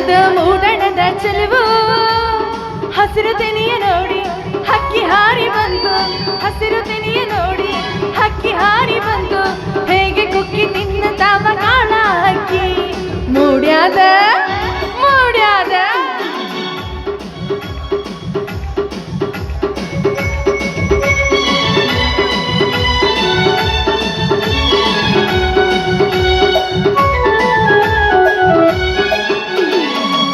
ಮೂಡ್ಯಾದ ಮೂಡಣದ ಚೆಲುವು ಹಸಿರು ತೆನೆಯ ನೋಡಿ ಹಕ್ಕಿ ಹಾರಿ ಬಂತು ಹಸಿರು ತೆನೆಯ ನೋಡಿ ಹಕ್ಕಿ ಹಾರಿ ಬಂತು ಹೇಗೆ ಕುಕ್ಕಿ ತಿನ್ನತಾವ ಕಾಳ ಹಕ್ಕಿ ಮೂಡ್ಯಾದ ಮೂಡ್ಯಾದ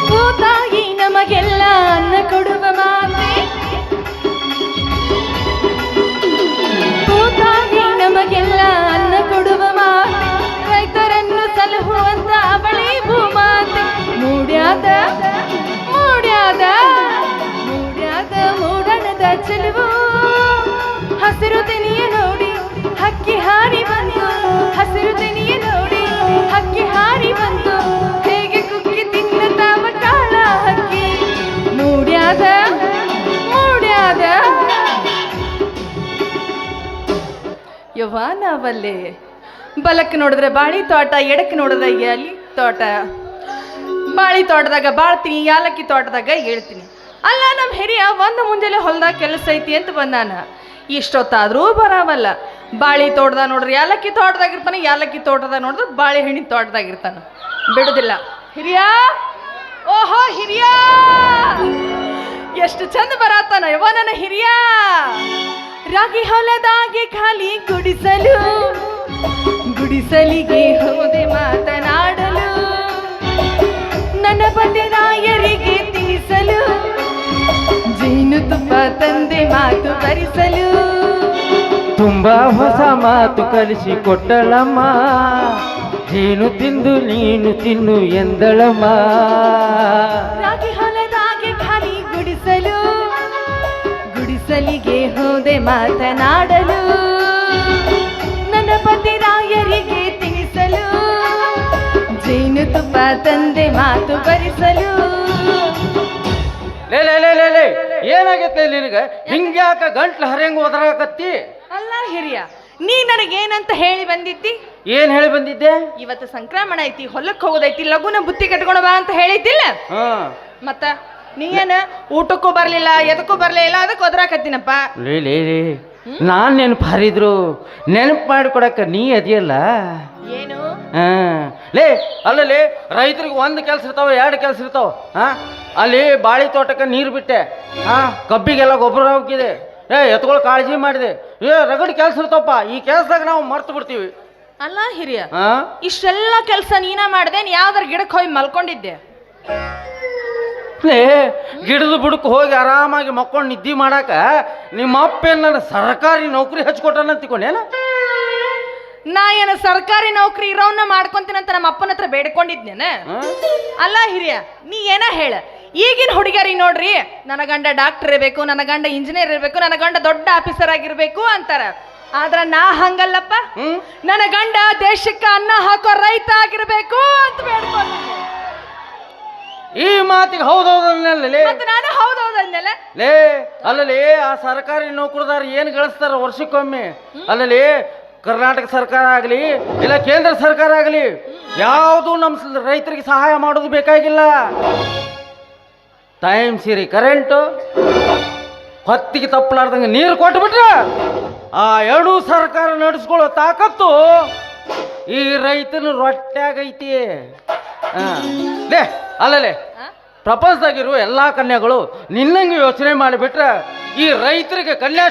ಭೂತಾಯಿ ನಮಗೆಲ್ಲ ಅನ್ನ ಕೊಡುವ ಮಾತೆ ಭೂತಾಯಿ ನಮಗೆಲ್ಲ ಅನ್ನ ಕೊಡುವ ಮಾತೆ ರೈತರನ್ನು ಸಲಹುವಂತ ಅವಳಿ ಭೂಮಾತೆ ಮೂಡ್ಯಾದ ಮೂಡ್ಯಾದ ಮೂಡ್ಯಾದ ಮೂಡಣದ ಚೆಲುವು ಹಸಿರು ತೆನೆಯ ನೋಡಿ ಹಕ್ಕಿ ಹಾರಿ ಬಂತು ಹಸಿರು ತೆನೆಯ ನೋಡಿ ಹಕ್ಕಿ ಹಾರಿ ಬಂತು ಹೇಗೆ ಕುಕ್ಕಿ ತಿನ್ನತಾವ ಕಾಳ ಹಕ್ಕಿ ಮೂಡ್ಯಾದ ಮೂಡ್ಯಾದ ಯವ್ವ ನಾವಲ್ಲಿ ಬಲಕ್ಕೆ ನೋಡಿದ್ರೆ ಬಾಳಿ ತೋಟ ಎಡಕ್ಕೆ ನೋಡಿದ್ರೆ ಎಲಿ ತೋಟ ಬಾಳಿ ತೋಟದಾಗ ಬಾಳ್ತೀನಿ ಯಾಲಕ್ಕಿ ತೋಟದಾಗ ಹೇಳ್ತೀನಿ ಅಲ್ಲ ನಮ್ಮ ಹಿರಿಯ ಒಂದು ಮುಂಜಾನೆ ಹೊಲ್ದಾಗ ಕೆಲಸ ಐತಿ ಅಂತ ಬಂದಾನ ಇಷ್ಟೊತ್ತಾದ್ರೂ ಬರಾವಲ್ಲ ಬಾಳಿ ತೋಟದಾಗ ನೋಡ್ರಿ ಯಾಲಕ್ಕಿ ತೋಟದಾಗಿರ್ತಾನೆ ಯಾಲಕ್ಕಿ ತೋಟದಾಗ ನೋಡಿದ್ರೆ ಬಾಳೆಹಣ್ಣಿನ ತೋಟದಾಗಿರ್ತಾನೆ ಬಿಡುದಿಲ್ಲ ಹಿರಿಯ ಓಹೋ ಹಿರಿಯ ಎಷ್ಟು ಚಂದ ಬರತ್ತಾನ ಯವ್ವ ನನ್ನ ಹಿರಿಯ ರಾಗಿ ಹೊಲದಾಗೆ ಖಾಲಿ ಗುಡಿಸಲು ಗುಡಿಸಲಿಗೆ ಹೋದೆ ಮಾತನಾಡಲು ನನ್ನ ಬಂದೆ ರಾಯರಿಗೆ ತಿಳಿಸಲು ಜೇನು ತುಪ್ಪ ತಂದೆ ಮಾತು ಬರಿಸಲು ತುಂಬಾ ಹೊಸ ಮಾತು ಕಲಿಸಿ ಕೊಟ್ಟಳಮ್ಮ ಜೇನು ತಿಂದು ನೀನು ತಿನ್ನು ಎಂದಳಮ್ಮ ರಾಗಿ ಹೊಲದಾಗೆ ಖಾಲಿ ಗುಡಿಸಲು ಗುಡಿಸಲಿಗೆ ಹೋದೆ ಮಾತನಾಡಲು ನನ್ನ ಪತಿ ರಾಯರಿಗೆ ತಿಳಿಸಲು ಜೇನು ತುಪ್ಪ ತಂದೆ ಮಾತು ಬರಿಸಲು ಲೇ ಲೇ ಲೇ ಲೇ ಲೇ ಏನಾಗೈತೆ ನಿನಗೆ ಹಿಂಗ್ಯಾಕ ಗಂಟ್ಲು ಹರಿಯಂಗ ಒದರಾಕತ್ತಿ ಅಲ್ಲ ಹಿರಿಯ ನೀ ನನಗೇನಂತ ಹೇಳಿ ಬಂದಿದ್ದಿ ಏನ್ ಹೇಳಿ ಬಂದಿದ್ದೆ ಇವತ್ತು ಸಂಕ್ರಮಣ ಐತಿ ಹೊಲಕ್ಕೆ ಹೋಗೋದೈತಿ ಲಘುನ ಬುತ್ತಿ ಕಟ್ಕೊಂಡು ಬಾ ಅಂತ ಹೇಳಿದ್ದಿಲ್ಲ ಮತ್ತ ನೀಯೇನ ಊಟಕ್ಕೂ ಬರ್ಲಿಲ್ಲ ಎದಕ್ಕೂ ಬರ್ಲಿಲ್ಲ ಅದಕ್ಕೆ ಒದರಾಕತ್ತೀನಪ್ಪ ಲೇ ಲೇ ಲೇ ನಾನ್ ನೆನಪು ಹರಿದ್ರು ನೆನಪು ಮಾಡಿಕೊಡಕ್ಕ ನೀ ಅದಿಯಲ್ಲ ಏನು ಲೇ ಅಲ್ಲಲ್ಲಿ ರೈತರಿಗೆ ಒಂದು ಕೆಲಸ ಇರ್ತಾವ ಎರಡು ಕೆಲಸ ಇರ್ತಾವ ಅಲ್ಲಿ ಬಾಳಿ ತೋಟಕ್ಕೆ ನೀರು ಬಿಟ್ಟೆ ಕಬ್ಬಿಗೆಲ್ಲ ಗೊಬ್ಬರ ಹೋಗಿದೆ ಎತ್ಕೊಳ್ಳೋ ಕಾಳಜಿ ಮಾಡಿದೆ ರಗಡ್ ಕೆಲಸ ಇರ್ತಾವಪ್ಪ ಈ ಕೆಲಸದಾಗ ನಾವು ಮರ್ತು ಬಿಡ್ತೀವಿ ಅಲ್ಲ ಹಿರಿಯ ಇಷ್ಟೆಲ್ಲ ಕೆಲಸ ನೀನ ಮಾಡ್ದೆ ಯಾವ್ದಾರ ಗಿಡಕ್ಕೆ ಹೋಗಿ ಮಲ್ಕೊಂಡಿದ್ದೆ ಲೇ ಗಿಡದ ಬುಡಕ್ಕೆ ಹೋಗಿ ಆರಾಮಾಗಿ ಮಕ್ಕೊಂಡು ನಿದ್ದೆ ಮಾಡಾಕ ನಿಮ್ಮ ಅಪ್ಪೇನು ನನ್ನ ಸರ್ಕಾರಿ ನೌಕರಿ ಹಚ್ಕೊಟ್ಟಾನ ಅಂತಿಕೊಂಡೇನ ನಾ ಏನು ಸರ್ಕಾರಿ ನೌಕರಿ ಇರೋನ್ನ ಮಾಡ್ಕೊಂತೀನಂತ ನಮ್ಮ ಅಪ್ಪನ ಹತ್ರ ಬೇಡ್ಕೊಂಡಿದ್ನೇನ ಅಲ್ಲ ಹಿರಿಯ ನೀ ಏನ ಹೇಳ ಈಗಿನ ಹುಡುಗಿಯರಿಗೆ ನೋಡ್ರಿ ನನ್ನ ಗಂಡ ಡಾಕ್ಟರ್ ಇರಬೇಕು ನನ್ನ ಗಂಡ ಇಂಜಿನಿಯರ್ ಇರಬೇಕು ನನ್ನ ಗಂಡ ದೊಡ್ಡ ಆಫೀಸರ್ ಆಗಿರ್ಬೇಕು ಅಂತಾರ ಆದ್ರ ನಾ ಹಂಗಲ್ಲಪ್ಪ ನನ್ನ ಗಂಡ ದೇಶಕ್ಕೆ ಅನ್ನ ಹಾಕೋ ರೈತ ಆಗಿರ್ಬೇಕು ಅಂತ ಬೇಡ್ಕೊಂಡಿದ್ದೆ ಈ ಮಾತಿಗೆ ಹೌದೌದಲ್ಲೇ ನಾನು ಹೌದೌದನ್ನೆಲ್ಲ ಲೇ ಅಲ್ಲಲ್ಲಿ ಆ ಸರ್ಕಾರಿ ನೌಕರದಾರ ಏನು ಗಳಿಸ್ತಾರ ವರ್ಷಕ್ಕೊಮ್ಮೆ ಅಲ್ಲಲ್ಲಿ ಕರ್ನಾಟಕ ಸರ್ಕಾರ ಆಗಲಿ ಇಲ್ಲ ಕೇಂದ್ರ ಸರ್ಕಾರ ಆಗಲಿ ಯಾವುದು ನಮ್ಮ ರೈತರಿಗೆ ಸಹಾಯ ಮಾಡೋದು ಬೇಕಾಗಿಲ್ಲ ಟೈಮ್ ಸೀರಿ ಕರೆಂಟು ಹೊತ್ತಿಗೆ ತಪ್ಪಲಾರ್ದಂಗೆ ನೀರು ಕೊಟ್ಬಿಟ್ರೆ ಆ ಎರಡೂ ಸರ್ಕಾರ ನಡೆಸ್ಕೊಳ್ಳೋ ತಾಕತ್ತು ಈ ರೈತನ ರೊಟ್ಟ್ಯಾಗೈತಿ ಲೇ ಅಲ್ಲಲೇ ಪ್ರಪಂಚದಾಗಿರುವ ಎಲ್ಲ ಕನ್ಯಾಗಳು ನಿನ್ನಂಗೆ ಯೋಚನೆ ಮಾಡಿಬಿಟ್ರೆ ಈ ರೈತರಿಗೆ ಕನ್ಯಾ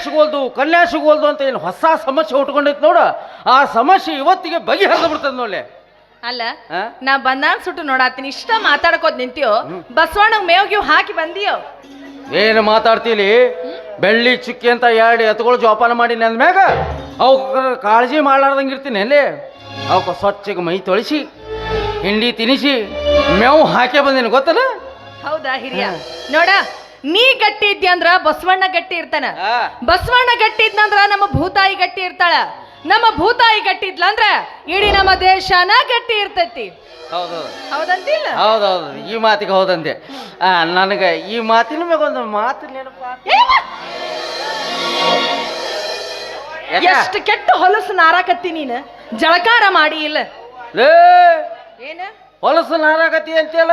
ಸಿಗೋಲ್ದು ಅಂತ ಏನು ಹೊಸ ಸಮಸ್ಯೆ ಉಟ್ಕೊಂಡೈತಿ ನೋಡು ಆ ಸಮಸ್ಯೆ ಇವತ್ತಿಗೆ ಬಗೆಹರಿದು ಬಿಡ್ತದೆ ನೋಡ್ಲೆ ಅಲ್ಲ ನಾ ಬಂದಾನ್ ಸುಟ್ಟು ನೋಡಾತೀನಿ ಇಷ್ಟ ಮಾತಾಡ್ಕೋದ್ ನಿಂತೀಯೋ ಬಸವಣ್ಣಗ್ ಮೇವ್ ಹಾಕಿ ಬಂದಿಯೋ ಏನು ಮಾತಾಡ್ತೀಲಿ ಬೆಳ್ಳಿ ಚುಕ್ಕಿ ಅಂತ ಎರಡು ಎತ್ಗಳು ಜೋಪಾನ ಮಾಡಿ ನನ್ನ ಮ್ಯಾಗ ಅವಕ್ಕೆ ಕಾಳಜಿ ಮಾಡ್ಲಾರ್ದಂಗೆ ಇರ್ತೀನಿ ಅಲ್ಲಿ ಅವಕ್ಕೆ ಸ್ವಚ್ಛಗೆ ಮೈ ತೊಳಿಸಿ ಹಿಂಡಿ ತಿನಿಸಿ ಮೇವು ಹಾಕೇ ಬಂದೇನು ಗೊತ್ತಲ್ಲ ಹೌದಾ ಹಿರಿಯ ನೋಡ ನೀ ಗಟ್ಟಿ ಇದ್ಯಂದ್ರ ಬಸವಣ್ಣ ಗಟ್ಟಿ ಇರ್ತಾನ ಬಸವಣ್ಣ ಗಟ್ಟಿ ಇದ್ನಂದ್ರ ನಮ್ಮ ಭೂತಾಯಿ ಗಟ್ಟಿ ಇರ್ತಾಳ ನಮ್ಮ ಭೂತಾಯಿ ಗಟ್ಟಿ ಇದ್ಲಂದ್ರ ಇಡೀ ನಮ್ಮ ದೇಶನ ಗಟ್ಟಿ ಇರ್ತೈತಿ ಹೌದಂತಿಲ್ಲ ಹೌದೌದು ಈ ಮಾತಿಗೆ ಹೌದಂತೆ ನನಗೆ ಈ ಮಾತಿನ ಮ್ಯಾಗ ಒಂದು ಮಾತು ನೆನಪ ಎಷ್ಟು ಕೆಟ್ಟ ಹೊಲಸು ನಾರಾಕತ್ತಿ ನೀನು ಜಳಕಾರ ಮಾಡಿ ಇಲ್ಲ ಏ ಏನ ಹೊಲಸು ನಾರಾಗತಿ ಅಂತೇಳ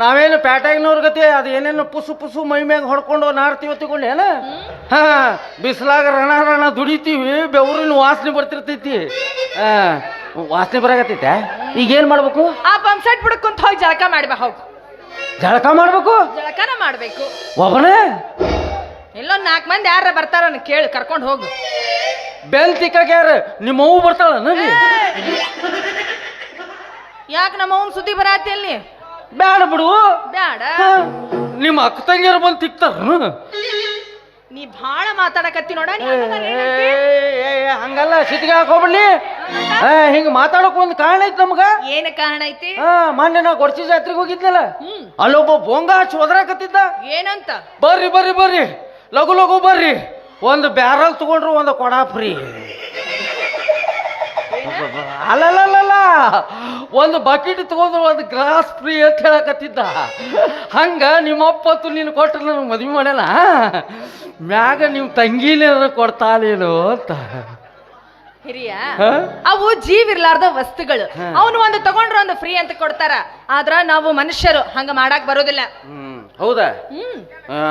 ನಾವೇನು ಪ್ಯಾಟ್ಯಾಗಿನವ್ರ ಗತಿ ಅದು ಏನೇನು ಪುಸು ಪುಸು ಮೈ ಮ್ಯಾಗ ಹೊಡ್ಕೊಂಡು ನಾರ್ತೀವಿ ತಿಳ್ಕೊಂಡೇನ ಹಾ ಬಿಸಿಲಾಗ ರಣ ದುಡಿತೀವಿ ಬೆವರಿನ ವಾಸನೆ ಬರ್ತಿರ್ತೈತಿ ವಾಸನೆ ಬರಾಕತ್ತೈತೆ ಈಗೇನು ಮಾಡ್ಬೇಕು ಆ ಪಂಪ್ ಸೆಟ್ ಬಿಡಕ್ಕಂತ ಹೋಗಿ ಜಳಕ ಮಾಡ್ಬಾ ಹೋಗು ಜಳಕ ಮಾಡ್ಬೇಕು ಜಳಕನ ಮಾಡ್ಬೇಕು ಒಬ್ಬನೇ ಎಲ್ಲೋ 4 ಮಂದಿ ಯಾರ ಬರ್ತಾರ ಕೇಳಿ ಕರ್ಕೊಂಡು ಹೋಗು ಬೆಲ್ ತಿಕ್ಕಾಗ ಯಾರು ನಿಮ್ಮ ಅವ್ವ ಬರ್ತಾಳ ನನಗೆ ಯಾಕೆ ನಮ್ಮ ಅವ್ನ ಸುದ್ದಿ ಬರಾತಿ ಅಲ್ಲಿ ಬ್ಯಾಡ ಬಿಡು ಬ್ಯಾಡ ನಿಮ್ಮ ಅಕ್ಕ ತಂಗಿಯರು ಬಂದು ತಿಕ್ತಾರ ನೀ ಭಾಳ ಮಾತಾಡಕತ್ತಿ ನೋಡ ಹಂಗಲ್ಲ ಸಿಟಿಗೆ ಹಾಕೋಬಿಡ್ಲಿ ಹಿಂಗ ಮಾತಾಡಕ್ ಒಂದು ಕಾರಣ ಐತಿ ನಮ್ಗ ಏನ ಕಾರಣ ಐತಿ ಮೊನ್ನೆ ನಾ ಗೊಡ್ಸಿ ಜಾತ್ರೆಗೆ ಹೋಗಿದ್ನಲ್ಲ ಅಲ್ಲೊಬ್ಬ ಬೊಂಗ ಹಚ್ಚಿ ಒದರಾಕತ್ತಿದ್ದ ಏನಂತ ಬರ್ರಿ ಬರ್ರಿ ಬರ್ರಿ ಲಘು ಲಘು ಬರ್ರಿ ಒಂದು ಬ್ಯಾರಲ್ ತಗೊಂಡ್ರು ಒಂದು ಕೊಡ ಫ್ರೀ ಅಲ್ಲಲ್ಲ ಒಂದು ಬಕೆಟ್ ತಗೊಂಡ್ರು ಒಂದು ಗ್ಲಾಸ್ ಫ್ರೀ ಅಂತ ಹೇಳಕತ್ತಿದ್ದ ಹಂಗ ನಿಮ್ಮಪ್ಪತ್ತು ನೀನು ಕೊಟ್ಟರೆ ನನಗೆ ಮದುವೆ ಮಾಡ್ಯಾನ ಮ್ಯಾಗ ನಿಮ್ಮ ತಂಗಿನೇನು ಕೊಡ್ತಾಳೇನು ಅಂತ ಹಿರಿಯ ಅವು ಜೀವಿರ್ಲಾರ್ದ ವಸ್ತುಗಳು ಅವನು ಒಂದು ತಗೊಂಡ್ರು ಒಂದು ಫ್ರೀ ಅಂತ ಕೊಡ್ತಾರ ಆದ್ರ ನಾವು ಮನುಷ್ಯರು ಹಂಗ ಮಾಡಾಕ್ ಬರೋದಿಲ್ಲ ಹೌದಾ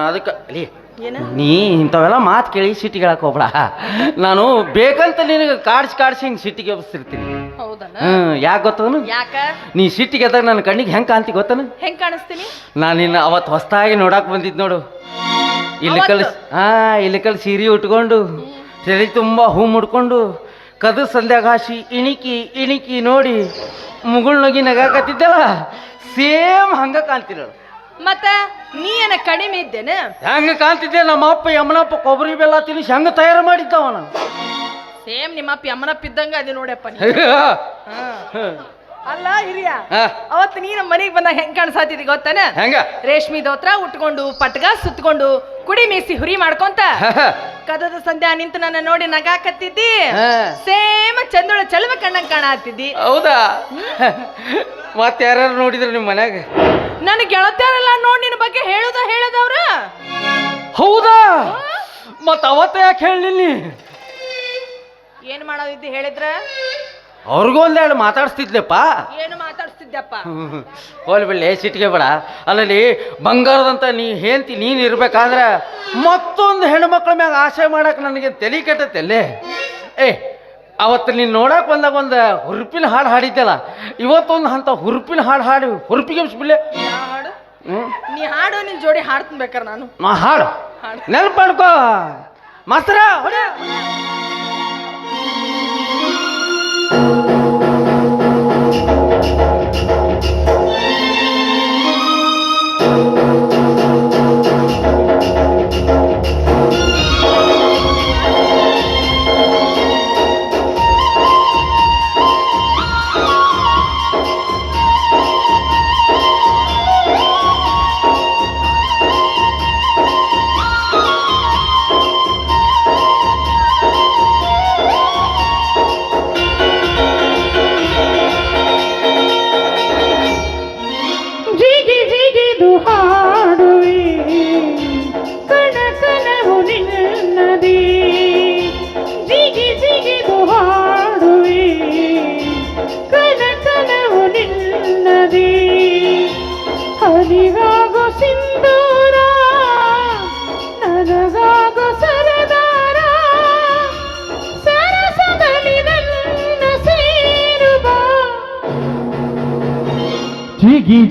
ಅದಕ್ಕೆ ನೀ ಇಂಥವೆಲ್ಲ ಮಾತು ಕೇಳಿ ಸಿಟಿಗೆ ಹೇಳಕ್ ಹೋಗ್ಬೇಡ ನಾನು ಬೇಕಂತ ನಿನಗೆ ಕಾಡ್ಸಿ ಹಿಂಗೆ ಸಿಟ್ಟಿಗೆ ಎಬ್ಬಿಸ್ತಿರ್ತೀನಿ ಯಾಕೆ ಗೊತ್ತನು ಯಾಕ ನೀ ಸಿಟ್ಟಿಗೆ ಎದ್ದಾಗ ನನ್ನ ಕಣ್ಣಿಗೆ ಹೆಂಗೆ ಕಾಣ್ತಿ ಗೊತ್ತನು ಹೆಂಗ್ ಕಾಣಿಸ್ತೀನಿ ನಾನು ನಿನ್ನ ಅವತ್ತು ಹೊಸ್ತಾಗಿ ನೋಡಕ್ ಬಂದಿದ್ದು ನೋಡು ಇಲ್ಲಿ ಕಲ್ ಸೀರೆ ಉಟ್ಕೊಂಡು ತಲೆ ತುಂಬ ಹೂ ಮುಡ್ಕೊಂಡು ಕದು ಸಂಧ್ಯಾಗ ಹಾಸಿ ಇಣಿಕಿ ನೋಡಿ ಮುಗುಳ್ನೋಗಿ ನಗಾಕತ್ತಿದ್ದಲ್ಲ ಸೇಮ್ ಹಂಗ ಕಾಣ್ತಿರೋಳು ಮತ್ತ ನೀ ಏನ ಕಡಿಮೆ ಇದ್ದೇನ ಹೆಂಗ ಕಾಣ್ತಿದ್ದೆ ನಮ್ಮ ಅಪ್ಪ ಯಮನಪ್ಪ ಕೊಬ್ಬರಿ ಬೆಲ್ಲ ತಿನ್ನಿಸಿ ಹೆಂಗ ತಯಾರು ಮಾಡಿದ್ದವ ನಾವು ಸೇಮ್ ನಿಮ್ಮಪ್ಪ ಯಮನಪ್ಪ ಇದ್ದಂಗ ಅದು ನೋಡಪ್ಪ ಅಲ್ಲ ಹಿರಿಯ ಅವತ್ತು ನೀ ನಮ್ಮ ಮನೆಗೆ ಬಂದಾಗ ಹೆಂಗ್ ಕಾಣಿಸಾತಿದಿ ಗೊತ್ತಾನ ಹೆಂಗ ರೇಷ್ಮಿ ದೋತ್ರ ಉಟ್ಕೊಂಡು ಪಟ್ಗ ಸುತ್ಕೊಂಡು ಕುಡಿ ಮೀಸಿ ಹುರಿ ಮಾಡ್ಕೊಂತ ಕದದ ಸಂಧ್ಯಾ ನಿಂತು ನನ್ನ ನೋಡಿ ನಗಾಕತ್ತಿದ್ದಿ ಸೇಮ್ ಚಂದೊಳ ಚಲವ ಕಣ್ಣಂಗ್ ಕಾಣತ್ತಿದ್ದಿ ಹೌದಾ ಮತ್ತೆ ಯಾರು ನೋಡಿದ್ರು ನಿಮ್ಮ ಮನ್ಯಾಗ ನನ್ನ ಗೆಳತಿಯರೆಲ್ಲ ನೋಡಿ ನಿನ್ನ ಬಗ್ಗೆ ಹೇಳದವ್ರ ಹೌದಾ ಮತ್ತ ಅವತ್ತ ಯಾಕೆ ಹೇಳಿ ಏನ್ ಮಾಡೋದಿದ್ದಿ ಹೇಳಿದ್ರ ಅವ್ರಿಗೂ ಒಂದೆರಡು ಮಾತಾಡಿಸ್ತಿದ್ಲೆಪ್ಪ ಏನು ಮಾತಾಡ್ತಿದ್ದಪ್ಪ ಹೋಲಿ ಬಿಡ್ಲಿ ಸಿಟ್ಟಿಗೆ ಬೇಡ ಅಲ್ಲಲ್ಲಿ ಬಂಗಾರದಂತ ನೀನು ಇರ್ಬೇಕಾದ್ರೆ ಮತ್ತೊಂದು ಹೆಣ್ಮಕ್ಳ ಮ್ಯಾಗ ಆಸೆ ಮಾಡಕ್ ನನಗೆ ತಲೆ ಕೆಟ್ಟತ್ತಲ್ಲೇ ಅವತ್ತು ನೀನು ನೋಡಕ್ ಬಂದಾಗ ಒಂದು ಹುರುಪಿನ ಹಾಡು ಹಾಡಿದ್ದಲ್ಲ ಇವತ್ತೊಂದು ಅಂತ ಹುರುಪಿನ ಹಾಡು ಹುರುಪಿಗೆ ಬಿಡ್ಲೆ ಹಾಡು ನೀ ಹಾಡು ನಿನ್ ಜೋಡಿ ಹಾಡ್ತೀನಿ ಬೇಕಾರೆ ನಾನು ಹಾಡು ನೆನಪು ಮಾಡ್ಕೋ ಮಾಸ್ತರ ಹೊಡೆ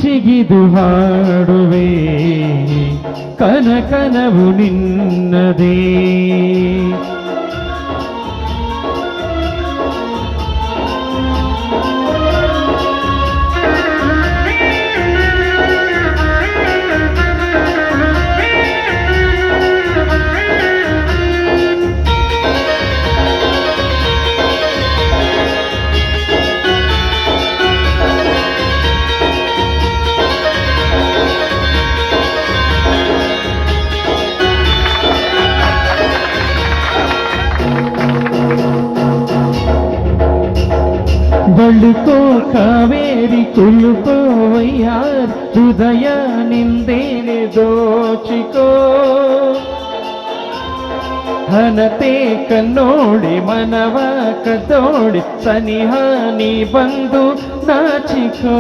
ಜಿಗಿದು ಹಾಡುವೆ ಕನಕನವು ನಿನ್ನದೇ ಬಳುಕೋ ಕಾವೇರಿ ಕುಲುಕೋ ವಯ್ಯಾರ್ ಹೃದಯ ನಿಂದೇನೆ ದೋಚಿಕೋ ಹನತೆ ಕನ್ನೋಡಿ ಮನವ ಕದೋಡಿ ಸನಿಹಾನಿ ಬಂದು ನಾಚಿಕೋ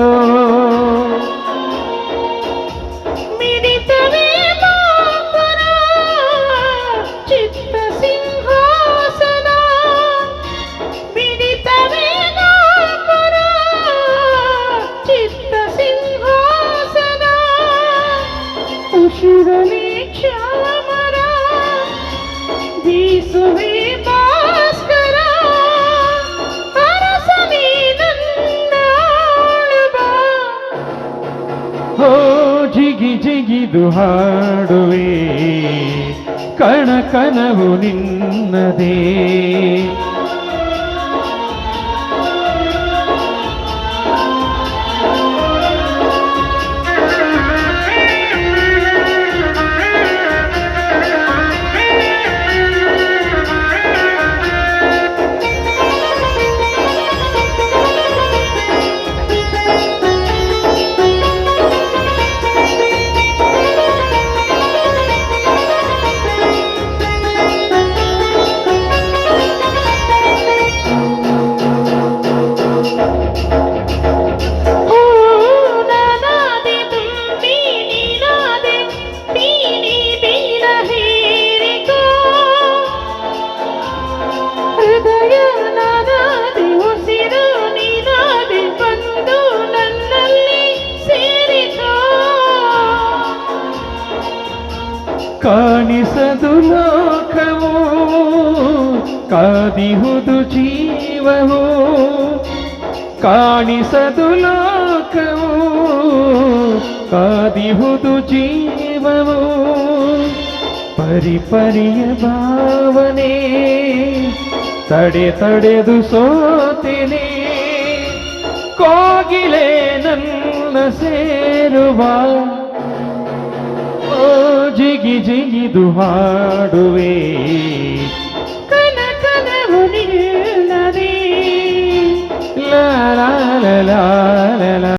ಮಿಡಿತವೇ ಮಾಪನ ಚಿತ್ತ ಸಿಂಹಾಸನ ಮಿಡಿತವೇ ಮಾಪನ ಚಿತ್ತ ಸಿಂಹಾಸನ ಉಸಿರಲಿ ಕ್ಷಾಮರ ಬೀಸುವೆ ಭಾಸ್ಕರ ಅರಸನೇ ನನ್ನ ಆಳುವ. ಹೋ ಜಿಗಿ ಜಿಗಿದು ಹಾಡುವೆ ಕಣ ಕನವು ನಿನ್ನದೇ ಕಾಣಿಸದು ಲೋಕವು ಕಾದಿಹುದು ಜೀವವು ಕಾಣಿಸದು ಲೋಕವು ಕಾದಿಹುದು ಜೀವವು ಪರಿಪರಿಯ ಭಾವನೆ ತಡೆದು ಸೋತೆನೆ ಕೋಗಿಲೆ ನನ್ನ ಸೇರುವ ಓ ಜಿಗಿ ಜಿಗಿದು ಹಾಡುವೆ ಕನ ಕನವು ನಿಲ್ಲದೆ ಲಾ ಲಾ ಲಾ ಲಾ